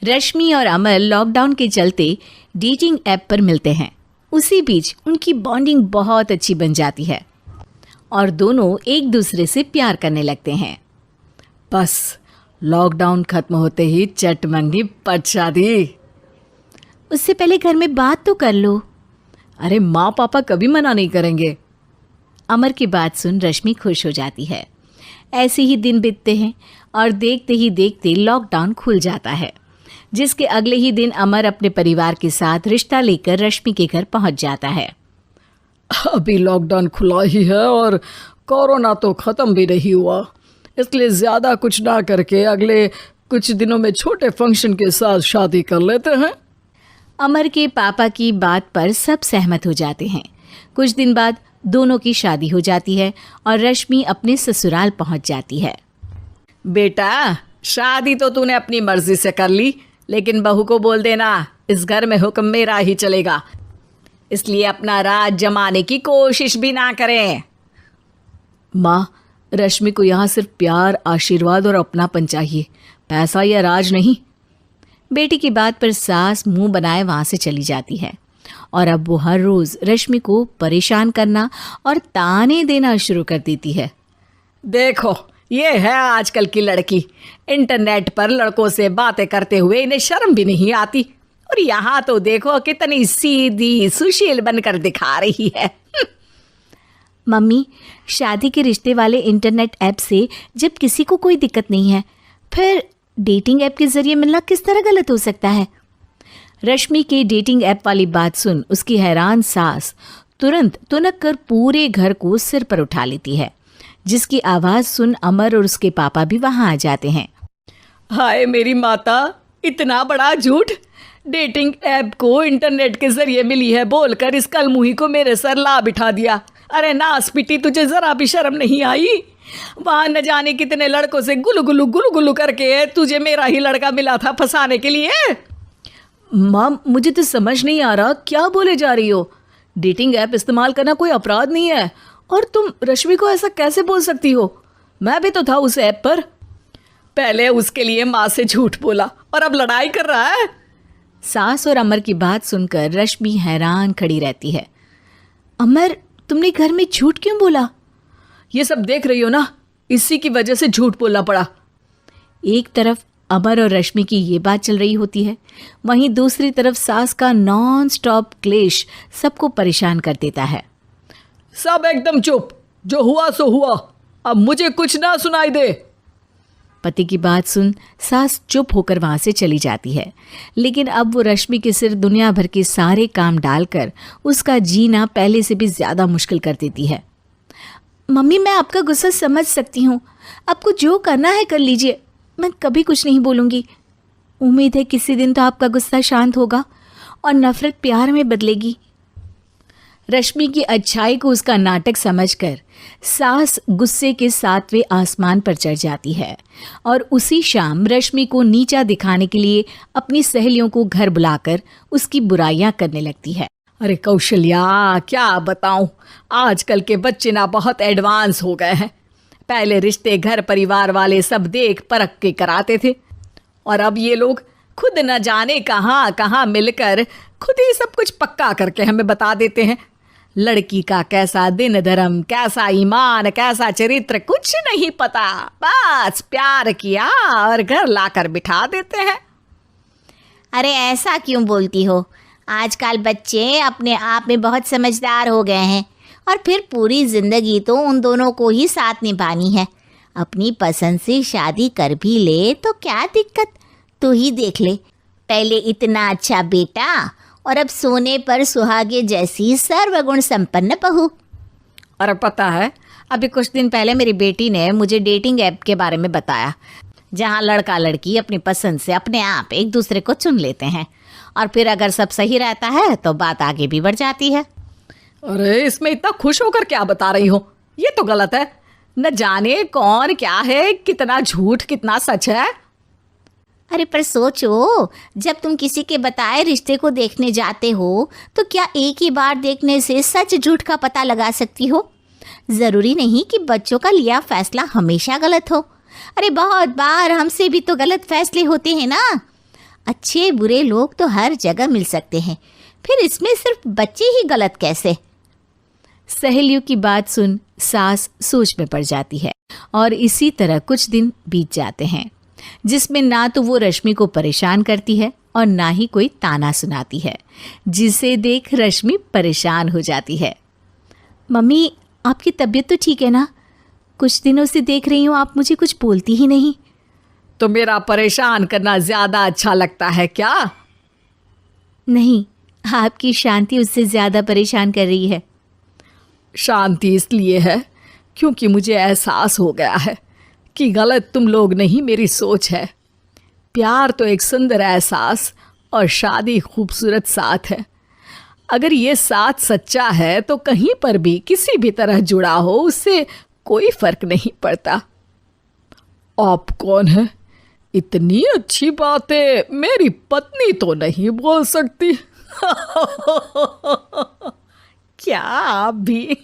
रश्मि और अमर लॉकडाउन के चलते डेटिंग ऐप पर मिलते हैं। उसी बीच उनकी बॉन्डिंग बहुत अच्छी बन जाती है और दोनों एक दूसरे से प्यार करने लगते हैं। बस लॉकडाउन खत्म होते ही चट मंगी पट शादी। उससे पहले घर में बात तो कर लो। अरे माँ पापा कभी मना नहीं करेंगे। अमर की बात सुन रश्मि खुश हो जाती है। ऐसे ही दिन बीतते हैं और देखते ही देखते लॉकडाउन खुल जाता है, जिसके अगले ही दिन अमर अपने परिवार के साथ रिश्ता लेकर रश्मि के घर पहुंच जाता है। अभी लॉकडाउन खुला ही है और कोरोना तो ख़त्म भी नहीं हुआ, इसलिए ज़्यादा कुछ ना करके अगले कुछ दिनों में छोटे फंक्शन के साथ शादी कर लेते हैं। अमर के पापा की बात पर सब सहमत हो जाते हैं। कुछ दिन बाद दोनों की शादी हो जाती है और रश्मि अपने ससुराल पहुंच जाती है। बेटा, शादी तो तूने अपनी मर्जी से कर ली, लेकिन बहू को बोल देना इस घर में हुक्म मेरा ही चलेगा, इसलिए अपना राज जमाने की कोशिश भी ना करें। माँ, रश्मि को यहाँ सिर्फ प्यार, आशीर्वाद और अपनापन चाहिए, पैसा या राज नहीं। बेटी की बात पर सास मुंह बनाए वहाँ से चली जाती है और अब वो हर रोज़ रश्मि को परेशान करना और ताने देना शुरू कर देती है। देखो, ये है आजकल की लड़की, इंटरनेट पर लड़कों से बातें करते हुए इन्हें शर्म भी नहीं आती, और यहाँ तो देखो कितनी सीधी सुशील बनकर दिखा रही है। मम्मी, शादी के रिश्ते वाले इंटरनेट ऐप से जब किसी को कोई दिक्कत नहीं है, फिर डेटिंग ऐप के जरिए मिलना किस तरह गलत हो सकता है? रश्मि के डेटिंग ऐप वाली बात सुन उसकी हैरान सास तुरंत तुनक कर पूरे घर को सिर पर उठा लेती है, जिसकी आवाज़ सुन अमर और उसके पापा भी वहाँ आ जाते हैं। हाय मेरी माता, इतना बड़ा झूठ! डेटिंग ऐप को इंटरनेट के जरिए मिली है बोलकर इस कलमुही को मेरे सर ला बिठा दिया। अरे नास पिटी, तुझे जरा भी शर्म नहीं आई? वहाँ न जाने कितने लड़कों से गुलू गुलू करके तुझे मेरा ही लड़का मिला था फंसाने के लिए। माँ, मुझे तो समझ नहीं आ रहा क्या बोले जा रही हो। डेटिंग ऐप इस्तेमाल करना कोई अपराध नहीं है, और तुम रश्मि को ऐसा कैसे बोल सकती हो? मैं भी तो था उस ऐप पर। पहले उसके लिए माँ से झूठ बोला और अब लड़ाई कर रहा है। सास और अमर की बात सुनकर रश्मि हैरान खड़ी रहती है। अमर, तुमने घर में झूठ क्यों बोला? ये सब देख रही हो ना, इसी की वजह से झूठ बोलना पड़ा। एक तरफ अमर और रश्मि की ये बात चल रही होती है, वहीं दूसरी तरफ सास का नॉन स्टॉप क्लेश सबको परेशान कर देता है। सब एकदम चुप, जो हुआ सो हुआ, अब मुझे कुछ ना सुनाई दे। पति की बात सुन सास चुप होकर वहाँ से चली जाती है, लेकिन अब वो रश्मि के सिर दुनिया भर के सारे काम डालकर उसका जीना पहले से भी ज़्यादा मुश्किल कर देती है। मम्मी, मैं आपका गुस्सा समझ सकती हूँ, आपको जो करना है कर लीजिए, मैं कभी कुछ नहीं बोलूँगी। उम्मीद है किसी दिन तो आपका गुस्सा शांत होगा और नफ़रत प्यार में बदलेगी। रश्मि की अच्छाई को उसका नाटक समझकर सास गुस्से के 7वें आसमान पर चढ़ जाती है और उसी शाम रश्मि को नीचा दिखाने के लिए अपनी सहेलियों को घर बुलाकर उसकी बुराइयां करने लगती है। अरे कौशल्या, क्या बताऊं, आजकल के बच्चे ना बहुत एडवांस हो गए हैं। पहले रिश्ते घर परिवार वाले सब देख परख के कराते थे, और अब ये लोग खुद न जाने कहाँ कहाँ मिलकर खुद ही सब कुछ पक्का करके हमें बता देते हैं। लड़की का कैसा दिन धर्म, कैसा ईमान, कैसा चरित्र कुछ नहीं पता, बस प्यार किया और घर लाकर बिठा देते हैं। अरे ऐसा क्यों बोलती हो? आजकल बच्चे अपने आप में बहुत समझदार हो गए हैं, और फिर पूरी ज़िंदगी तो उन दोनों को ही साथ निभानी है। अपनी पसंद से शादी कर भी ले तो क्या दिक्कत, तू ही देख ले, पहले इतना अच्छा बेटा और अब सोने पर सुहागे जैसी सर्वगुण संपन्न बहू। और पता है, अभी कुछ दिन पहले मेरी बेटी ने मुझे डेटिंग ऐप के बारे में बताया, जहाँ लड़का लड़की अपनी पसंद से अपने आप एक दूसरे को चुन लेते हैं, और फिर अगर सब सही रहता है तो बात आगे भी बढ़ जाती है। अरे इसमें इतना खुश होकर क्या बता रही हो? ये तो गलत है। न जाने कौन क्या है, कितना झूठ कितना सच है। अरे पर सोचो, जब तुम किसी के बताए रिश्ते को देखने जाते हो तो क्या एक ही बार देखने से सच झूठ का पता लगा सकती हो? ज़रूरी नहीं कि बच्चों का लिया फैसला हमेशा गलत हो। अरे बहुत बार हमसे भी तो गलत फैसले होते हैं ना। अच्छे बुरे लोग तो हर जगह मिल सकते हैं, फिर इसमें सिर्फ बच्चे ही गलत कैसे? सहेलियों की बात सुन सास सोच में पड़ जाती है और इसी तरह कुछ दिन बीत जाते हैं जिसमें ना तो वो रश्मि को परेशान करती है और ना ही कोई ताना सुनाती है, जिसे देख रश्मि परेशान हो जाती है। मम्मी, आपकी तबीयत तो ठीक है ना? कुछ दिनों से देख रही हूँ आप मुझे कुछ बोलती ही नहीं। तो मेरा परेशान करना ज्यादा अच्छा लगता है क्या? नहीं, आपकी शांति उससे ज्यादा परेशान कर रही है। शांति इसलिए है क्योंकि मुझे एहसास हो गया है कि गलत तुम लोग नहीं, मेरी सोच है। प्यार तो एक सुंदर एहसास और शादी खूबसूरत साथ है। अगर ये साथ सच्चा है तो कहीं पर भी किसी भी तरह जुड़ा हो उससे कोई फर्क नहीं पड़ता। आप कौन है? इतनी अच्छी बातें मेरी पत्नी तो नहीं बोल सकती। क्या आप भी?